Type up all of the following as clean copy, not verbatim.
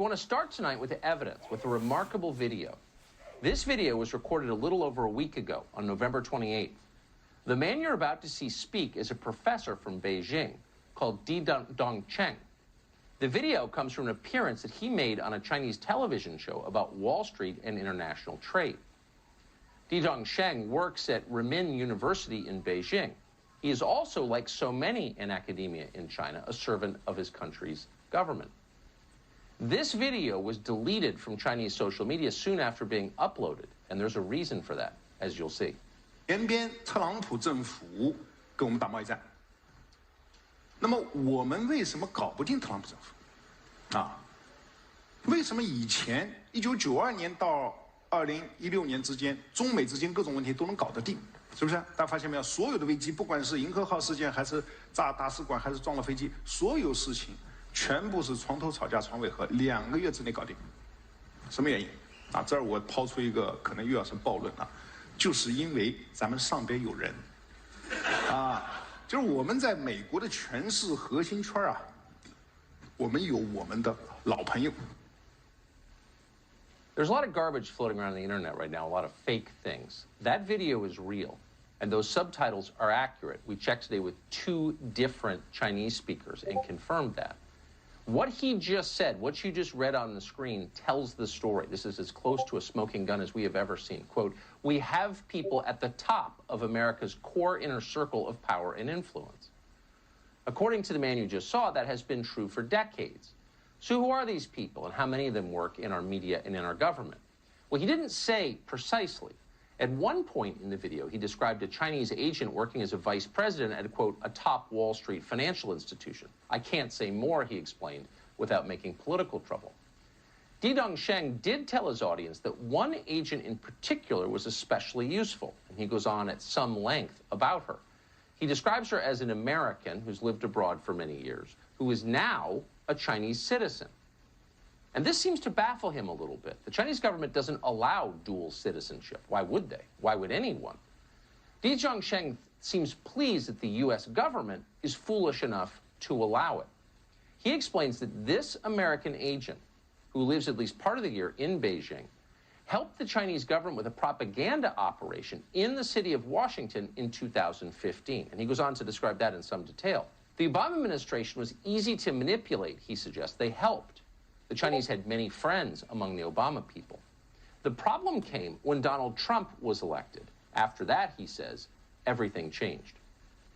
We want to start tonight with evidence, with a remarkable video. This video was recorded a little over a week ago, on November 28th. The man you're about to see speak is a professor from Beijing called Dongcheng. The video comes from an appearance that he made on a Chinese television show about Wall Street and international trade. Dongcheng works at Renmin University in Beijing. He is also, like so many in academia in China, a servant of his country's government. This video was deleted from Chinese social media soon after being uploaded, and there's a reason for that, as you'll see. 前边特朗普政府跟我们打贸易战，那么我们为什么搞不定特朗普政府？啊，为什么以前1992年到2016年之间，中美之间各种问题都能搞得定？是不是？大家发现没有？所有的危机，不管是银河号事件，还是炸大使馆，还是撞了飞机，所有事情全部是床头吵架床尾和，2个月之内搞定。什么原因？啊，这儿我抛出一个可能又要是暴论了，就是因为咱们上边有人，啊，就是我们在美国的权势核心圈啊，我们有我们的老朋友。There's a lot of garbage floating around the internet right now, a lot of fake things. That video is real, and those subtitles are accurate. We checked today with 2 different Chinese speakers and confirmed that. What he just said, what you just read on the screen, tells the story. This is as close to a smoking gun as we have ever seen. Quote, we have people at the top of America's core inner circle of power and influence. According to the man you just saw, that has been true for decades. So who are these people, and how many of them work in our media and in our government? Well, he didn't say precisely. At one point in the video, he described a Chinese agent working as a vice president at, quote, a top Wall Street financial institution. I can't say more, he explained, without making political trouble. Dongcheng did tell his audience that one agent in particular was especially useful, and he goes on at some length about her. He describes her as an American who's lived abroad for many years, who is now a Chinese citizen. And this seems to baffle him a little bit. The Chinese government doesn't allow dual citizenship. Why would they? Why would anyone? Dongcheng seems pleased that the U.S. government is foolish enough to allow it. He explains that this American agent, who lives at least part of the year in Beijing, helped the Chinese government with a propaganda operation in the city of Washington in 2015. And he goes on to describe that in some detail. The Obama administration was easy to manipulate, he suggests. They helped. The Chinese had many friends among the Obama people. The problem came when Donald Trump was elected. After that, he says, everything changed.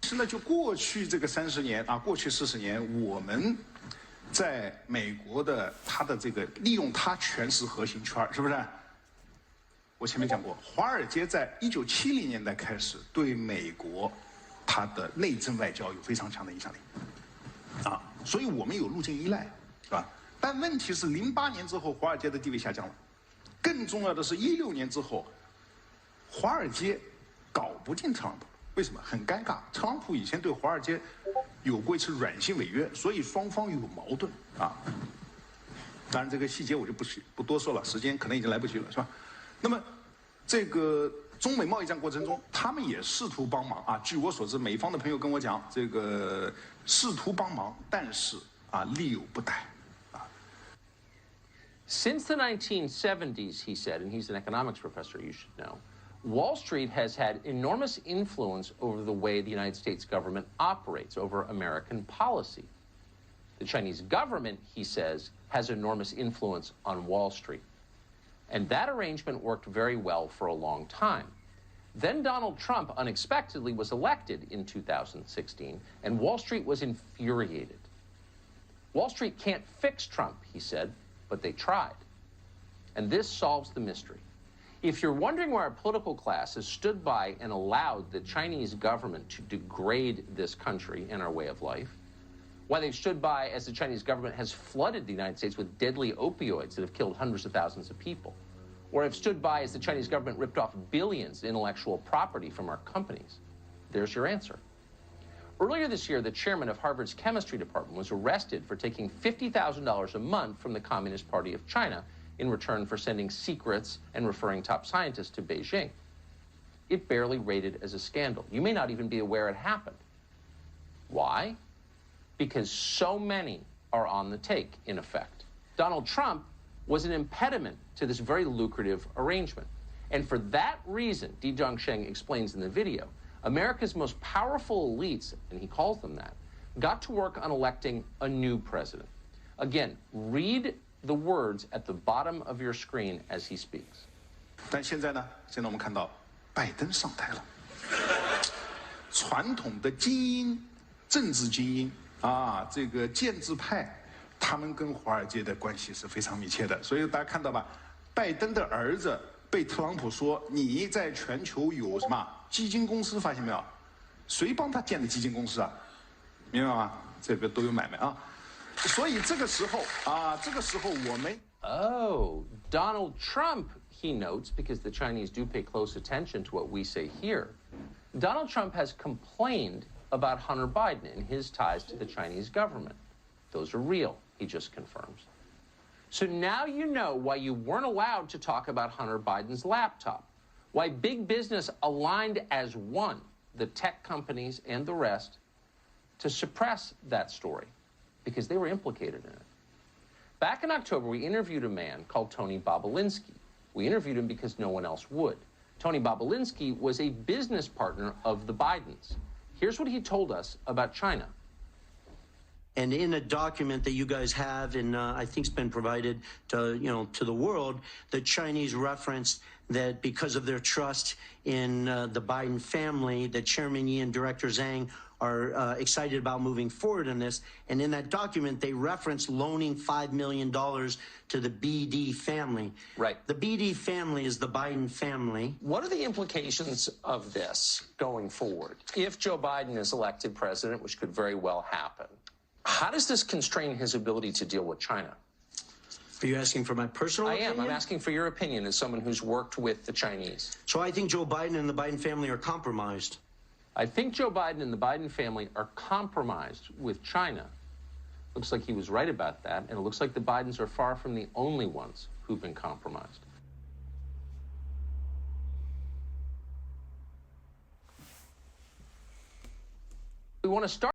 是呢，就过去这个30年啊，过去40年，我们在美国的他的这个利用他权势核心圈，是不是？我前面讲过，华尔街在1970年代开始对美国它的内政外交有非常强的影响力，啊，所以我们有路径依赖，是吧？但问题是08年之后，华尔街的地位下降了，更重要的是16年之后，华尔街搞不定特朗普，为什么？很尴尬，特朗普以前对华尔街有过一次软性违约，所以双方有矛盾啊。当然这个细节我就不多说了，时间可能已经来不及了，是吧？那么这个中美贸易战过程中，他们也试图帮忙啊。据我所知，美方的朋友跟我讲，这个试图帮忙，但是啊，力有不逮啊。Since the 1970s, he said, and he's an economics professor, you should know, Wall Street has had enormous influence over the way the United States government operates, over American policy. The Chinese government, he says, has enormous influence on Wall Street. And that arrangement worked very well for a long time. Then Donald Trump unexpectedly was elected in 2016, and Wall Street was infuriated. Wall Street can't fix Trump, he said, but they tried. And this solves the mystery. If you're wondering why our political class has stood by and allowed the Chinese government to degrade this country and our way of life, why they've stood by as the Chinese government has flooded the United States with deadly opioids that have killed hundreds of thousands of people, or have stood by as the Chinese government ripped off billions in intellectual property from our companies, there's your answer. Earlier this year, the chairman of Harvard's chemistry department was arrested for taking $50,000 a month from the Communist Party of China in return for sending secrets and referring top scientists to Beijing. It barely rated as a scandal. You may not even be aware it happened. Why? Because so many are on the take, in effect. Donald Trump was an impediment to this very lucrative arrangement. And for that reason, Di Zhongsheng explains in the video, America's most powerful elites, and he calls them that, got to work on electing a new president. Again, read the words at the bottom of your screen as he speaks. 但现在呢？现在我们看到拜登上台了，传统的精英、政治精英啊，这个建制派，他们跟华尔街的关系是非常密切的。所以大家看到吧，拜登的儿子被特朗普说你在全球有什么基金公司，发现没有？谁帮他建的基金公司啊？明白吗？这个都有买卖啊。所以这个时候啊，这个时候我们 Oh, Donald Trump, he notes, because the Chinese do pay close attention to what we say here. Donald Trump has complained about Hunter Biden and his ties to the Chinese government. Those are real, he just confirms. So now you know why you weren't allowed to talk about Hunter Biden's laptop, why big business aligned as one, the tech companies and the rest, to suppress that story, because they were implicated in it. Back in October, we interviewed a man called Tony Bobolinsky. We interviewed him because no one else would. Tony Bobolinsky was a business partner of the Bidens. Here's what he told us about China. And in a document that you guys have, and I think it's been provided to to the world, the Chinese referenced that because of their trust in the Biden family, that Chairman Yi and Director Zhang are excited about moving forward in this. And in that document, they reference loaning $5 million to the BD family. Right. The BD family is the Biden family. What are the implications of this going forward? If Joe Biden is elected president, which could very well happen, how does this constrain his ability to deal with China? Are you asking for my personal opinion? I'm asking for your opinion as someone who's worked with the Chinese. So I think Joe Biden and the Biden family are compromised. I think Joe Biden and the Biden family are compromised with China. Looks like he was right about that, and it looks like the Bidens are far from the only ones who've been compromised. We want to start